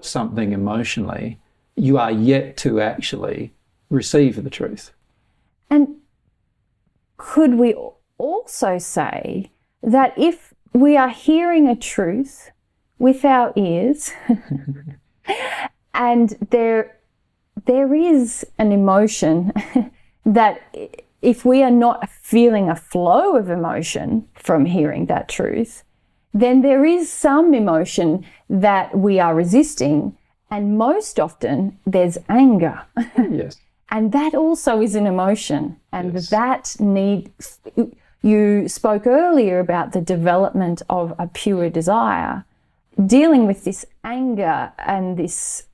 something emotionally, you are yet to actually receive the truth. And could we also say that if we are hearing a truth with our ears and there is an emotion that if we are not feeling a flow of emotion from hearing that truth, then there is some emotion that we are resisting, and most often there's anger. Yes. And that also is an emotion, and Yes. you spoke earlier about the development of a pure desire, dealing with this anger and this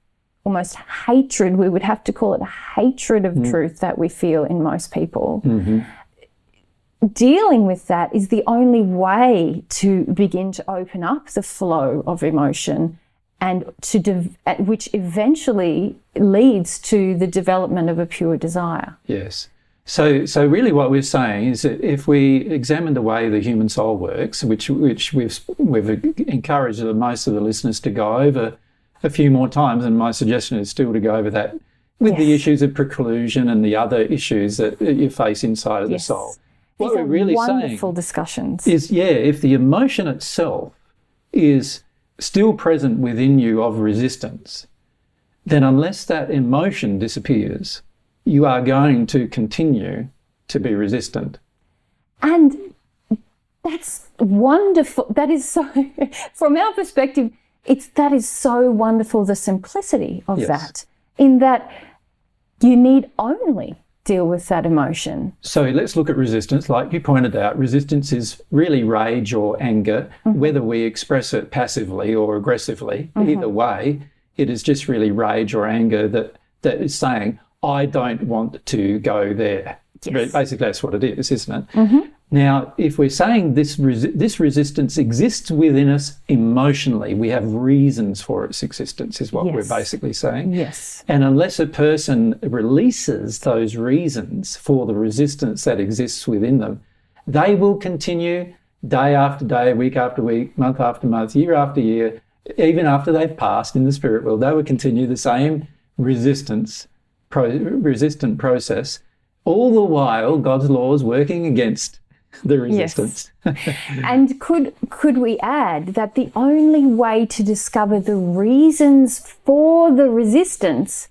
almost hatred, we would have to call it a hatred of truth that we feel in most people. Mm-hmm. Dealing with that is the only way to begin to open up the flow of emotion, and which eventually leads to the development of a pure desire. Yes. So really what we're saying is that if we examine the way the human soul works, which we've encouraged most of the listeners to go over a few more times, and my suggestion is still to go over that with the issues of preclusion and the other issues that you face inside of the soul. What we're really wonderful saying discussions. is, if the emotion itself is still present within you of resistance, then unless that emotion disappears, you are going to continue to be resistant. And that's wonderful. That is so, from our perspective, that is so wonderful, the simplicity of that, in that you need only deal with that emotion. So let's look at resistance. Like you pointed out, resistance is really rage or anger, whether we express it passively or aggressively. Either way, it is just really rage or anger that is saying, I don't want to go there. Yes. Basically, that's what it is, isn't it? Now, if we're saying this resistance exists within us emotionally, we have reasons for its existence, is what we're basically saying. Yes. And unless a person releases those reasons for the resistance that exists within them, they will continue day after day, week after week, month after month, year after year, even after they've passed in the spirit world, they will continue the same resistant process, all the while God's law is working against the resistance. Yes. And could we add that the only way to discover the reasons for the resistance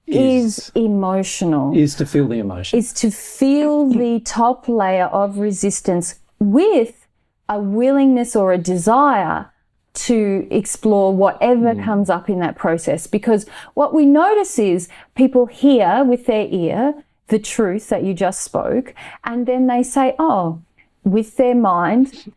is emotional. Is to feel the emotion. Is to feel the top layer of resistance with a willingness or a desire to explore whatever comes up in that process. Because what we notice is people hear with their ear the truth that you just spoke, and then they say, oh, with their mind,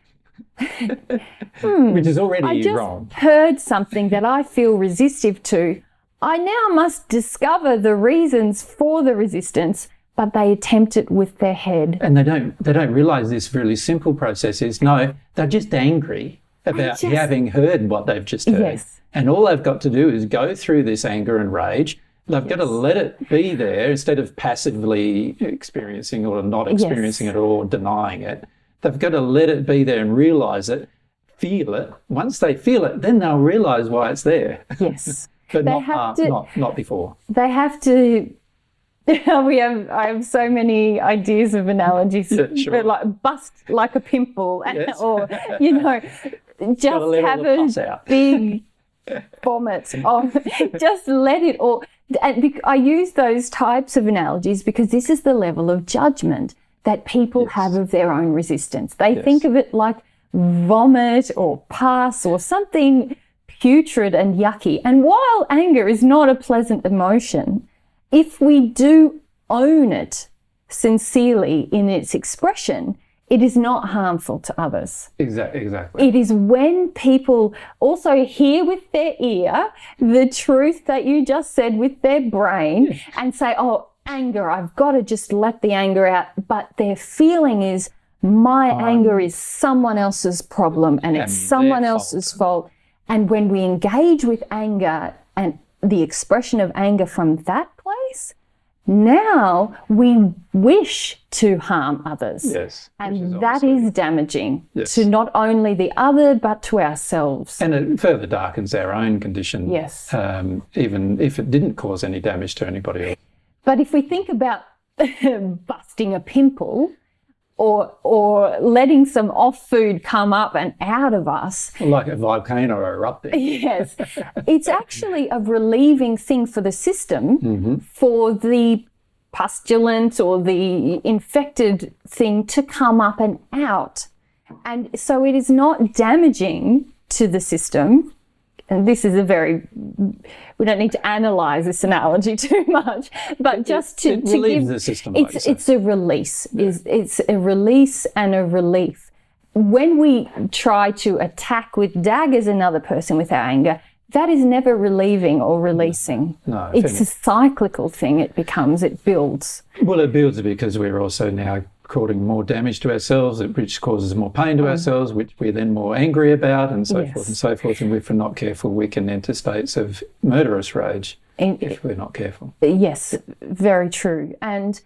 which is already I just wrong. Heard something that I feel resistive to. I now must discover the reasons for the resistance, but they attempt it with their head. And they don't realize this really simple process is, no, they're just angry about having heard what they've just heard. Yes. And all they've got to do is go through this anger and rage. They've got to let it be there instead of passively experiencing or not experiencing it or denying it. They've got to let it be there and realise it, feel it. Once they feel it, then they'll realise why it's there. Yes. But not before. They have to... I have so many ideas of analogies, sure. like bust like a pimple, Yes. or just have a big vomit. Just let it all. And I use those types of analogies because this is the level of judgment that people have of their own resistance. They think of it like vomit or pus or something putrid and yucky. And while anger is not a pleasant emotion, if we do own it sincerely in its expression, it is not harmful to others. Exactly. It is when people also hear with their ear the truth that you just said with their brain and say, oh, anger, I've got to just let the anger out. But their feeling is, my anger is someone else's problem and it's someone else's fault. And when we engage with anger and the expression of anger from that place, Now we wish to harm others. Yes. And that is damaging to not only the other, but to ourselves. And it further darkens our own condition. Yes. Even if it didn't cause any damage to anybody else. But if we think about busting a pimple, or letting some off food come up and out of us. Like a volcano erupting. Yes. It's actually a relieving thing for the system for the pustulant or the infected thing to come up and out. And so it is not damaging to the system. And this is we don't need to analyse this analogy too much, but just to relieves give the system. It's a release. It's a release and a relief. When we try to attack with daggers another person with our anger, that is never relieving or releasing. No, it's a cyclical thing. It builds. Well, it builds because we're also now causing more damage to ourselves, which causes more pain to ourselves, which we're then more angry about, and so forth and so forth. And if we're not careful, we can enter states of murderous rage if we're not careful. Yes, very true. And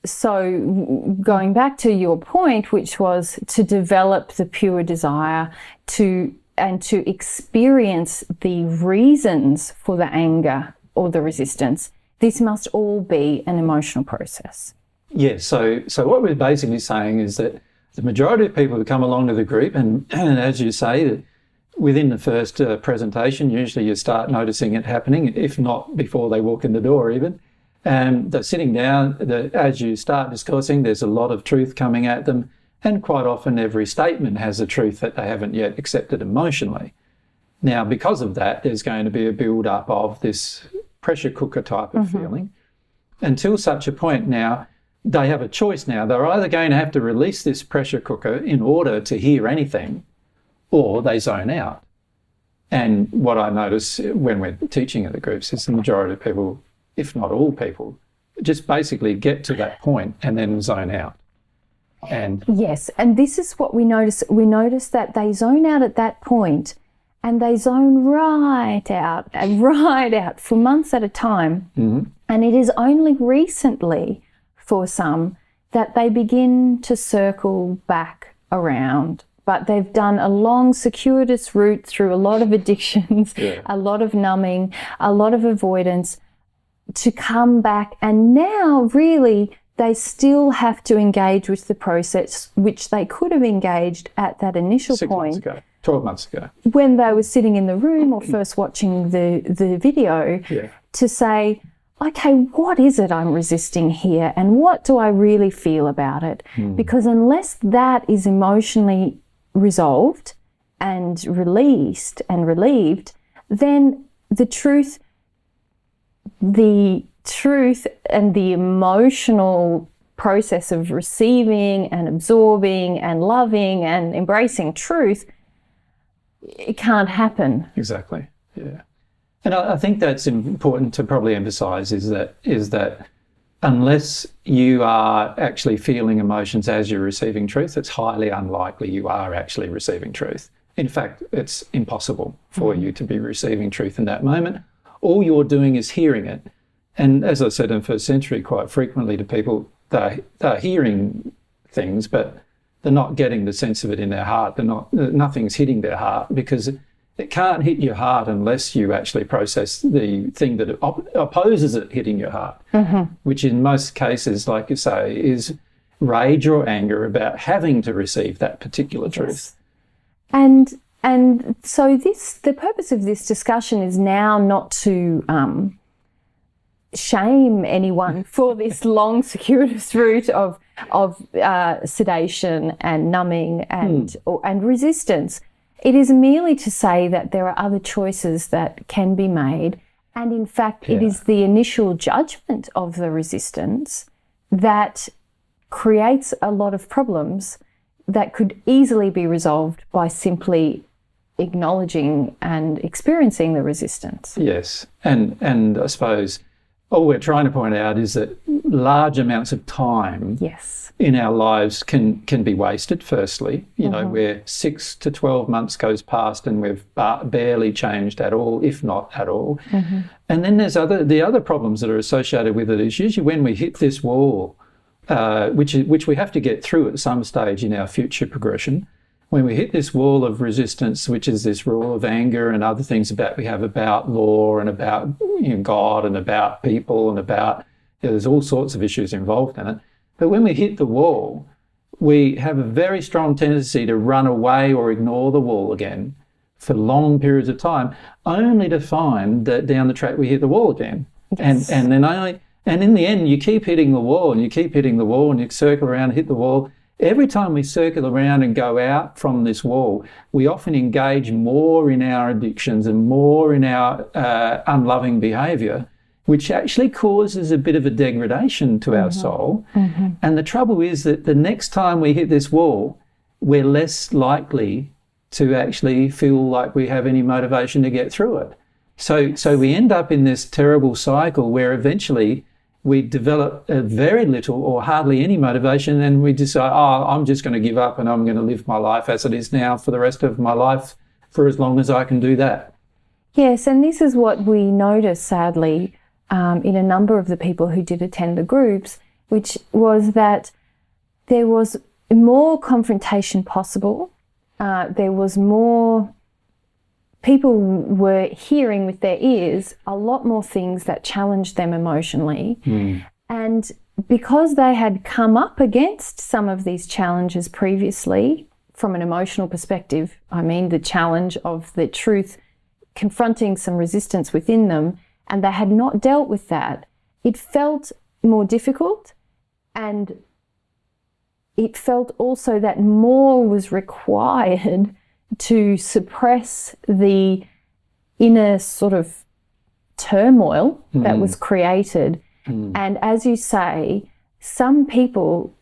so going back to your point, which was to develop the pure desire to experience the reasons for the anger or the resistance, this must all be an emotional process. Yes, so what we're basically saying is that the majority of people who come along to the group, and as you say, that within the first presentation, usually you start noticing it happening, if not before they walk in the door even. They're sitting down, as you start discussing, there's a lot of truth coming at them, and quite often every statement has a truth that they haven't yet accepted emotionally. Now, because of that, there's going to be a build-up of this pressure cooker type of feeling, until such a point now, they have a choice now. They're either going to have to release this pressure cooker in order to hear anything, or they zone out. And what I notice when we're teaching at the groups is the majority of people, if not all people, just basically get to that point and then zone out. And yes, and this is what we notice. We notice that they zone out at that point, and they zone right out for months at a time. And it is only recently, for some, that they begin to circle back around. But they've done a long, circuitous route through a lot of addictions, a lot of numbing, a lot of avoidance to come back. And now, really, they still have to engage with the process, which they could have engaged at that initial 6 point. months ago, 12 months ago. When they were sitting in the room or first watching the video, to say, okay, what is it I'm resisting here, and what do I really feel about it? Because unless that is emotionally resolved and released and relieved, then the truth and the emotional process of receiving and absorbing and loving and embracing truth, it can't happen. Exactly, yeah. And I think that's important to probably emphasise is that unless you are actually feeling emotions as you're receiving truth, it's highly unlikely you are actually receiving truth. In fact, it's impossible for you to be receiving truth in that moment. All you're doing is hearing it. And as I said in first century, quite frequently to people, they're hearing things, but they're not getting the sense of it in their heart. Nothing's hitting their heart, because it can't hit your heart unless you actually process the thing that opposes it hitting your heart, which in most cases, like you say, is rage or anger about having to receive that particular truth. And so the purpose of this discussion is now not to shame anyone for this long, circuitous route of sedation and numbing and resistance. It is merely to say that there are other choices that can be made, and in fact, it is the initial judgment of the resistance that creates a lot of problems that could easily be resolved by simply acknowledging and experiencing the resistance. Yes, and I suppose all we're trying to point out is that large amounts of time in our lives can be wasted, firstly. You know, where 6 to 12 months goes past and we've barely changed at all, if not at all. And then there's the other problems that are associated with it is usually when we hit this wall, which we have to get through at some stage in our future progression. When we hit this wall of resistance, which is this wall of anger and other things we have about law and about God and about people and about, there's all sorts of issues involved in it. But when we hit the wall, we have a very strong tendency to run away or ignore the wall again for long periods of time, only to find that down the track we hit the wall again. Yes. And in the end, you keep hitting the wall and you keep hitting the wall and you circle around and hit the wall. Every time we circle around and go out from this wall, we often engage more in our addictions and more in our unloving behaviour, which actually causes a bit of a degradation to our soul. And the trouble is that the next time we hit this wall, we're less likely to actually feel like we have any motivation to get through it. So we end up in this terrible cycle where eventually we develop very little or hardly any motivation, and we decide, I'm just going to give up and I'm going to live my life as it is now for the rest of my life for as long as I can do that. Yes, and this is what we noticed, sadly, in a number of the people who did attend the groups, which was that there was more confrontation possible. There was more... People were hearing with their ears a lot more things that challenged them emotionally. And because they had come up against some of these challenges previously, from an emotional perspective, I mean the challenge of the truth confronting some resistance within them, and they had not dealt with that, it felt more difficult, and it felt also that more was required to suppress the inner sort of turmoil that was created. And as you say, some people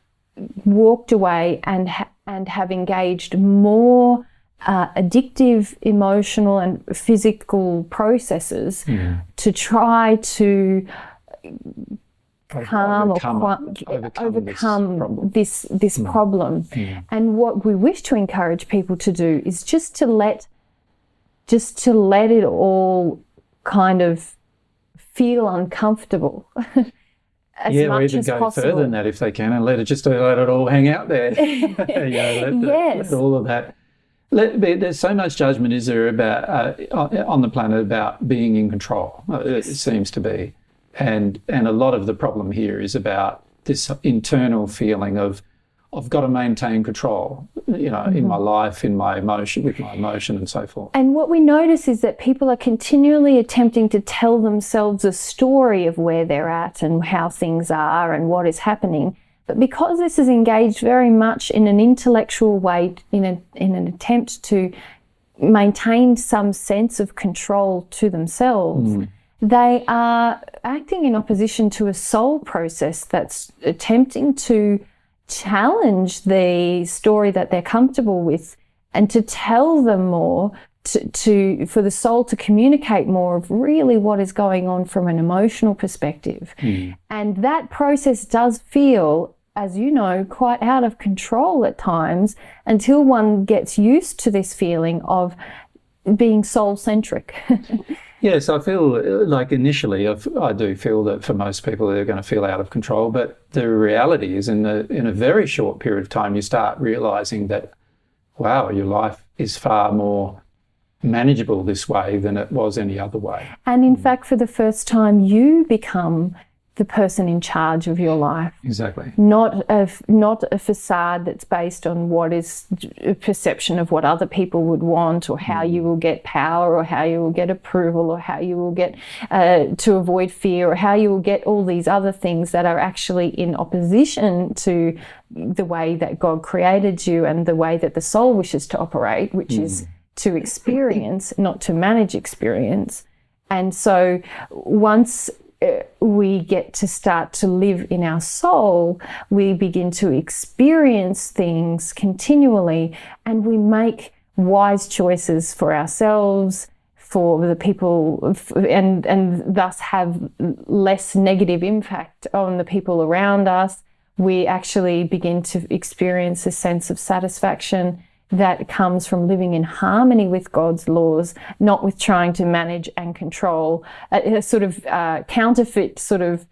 walked away and have engaged more addictive emotional and physical processes to try to overcome this problem. And what we wish to encourage people to do is just to let it all kind of feel uncomfortable as or much even as go possible. further than that if they can, and let it all hang out there. Let all of that. There's so much judgment, is there, about on the planet about being in control? It seems to be. And a lot of the problem here is about this internal feeling of I've got to maintain control, in my life, in my emotion, with my emotion and so forth. And what we notice is that people are continually attempting to tell themselves a story of where they're at and how things are and what is happening. But because this is engaged very much in an intellectual way, in an attempt to maintain some sense of control to themselves, they are acting in opposition to a soul process that's attempting to challenge the story that they're comfortable with and to tell them more, for the soul to communicate more of really what is going on from an emotional perspective. And that process does feel, as you know, quite out of control at times until one gets used to this feeling of being soul-centric. Yes, I feel like initially I do feel that for most people they're going to feel out of control, but the reality is in a very short period of time you start realising that, wow, your life is far more manageable this way than it was any other way. And in fact, for the first time, you become the person in charge of your life. Exactly. Not a facade that's based on what is a perception of what other people would want, or how you will get power, or how you will get approval, or how you will get to avoid fear, or how you will get all these other things that are actually in opposition to the way that God created you and the way that the soul wishes to operate, which is to experience, not to manage experience. And so once we get to start to live in our soul, we begin to experience things continually, and we make wise choices for ourselves, for the people, and thus have less negative impact on the people around us, we actually begin to experience a sense of satisfaction that comes from living in harmony with God's laws, not with trying to manage and control, a sort of counterfeit, sort of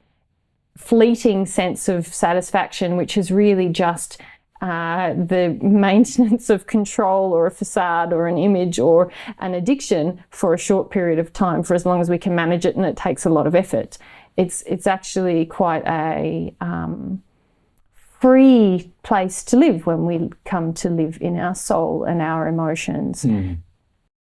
fleeting sense of satisfaction, which is really just the maintenance of control or a facade or an image or an addiction for a short period of time, for as long as we can manage it, and it takes a lot of effort. It's actually quite a free place to live when we come to live in our soul and our emotions.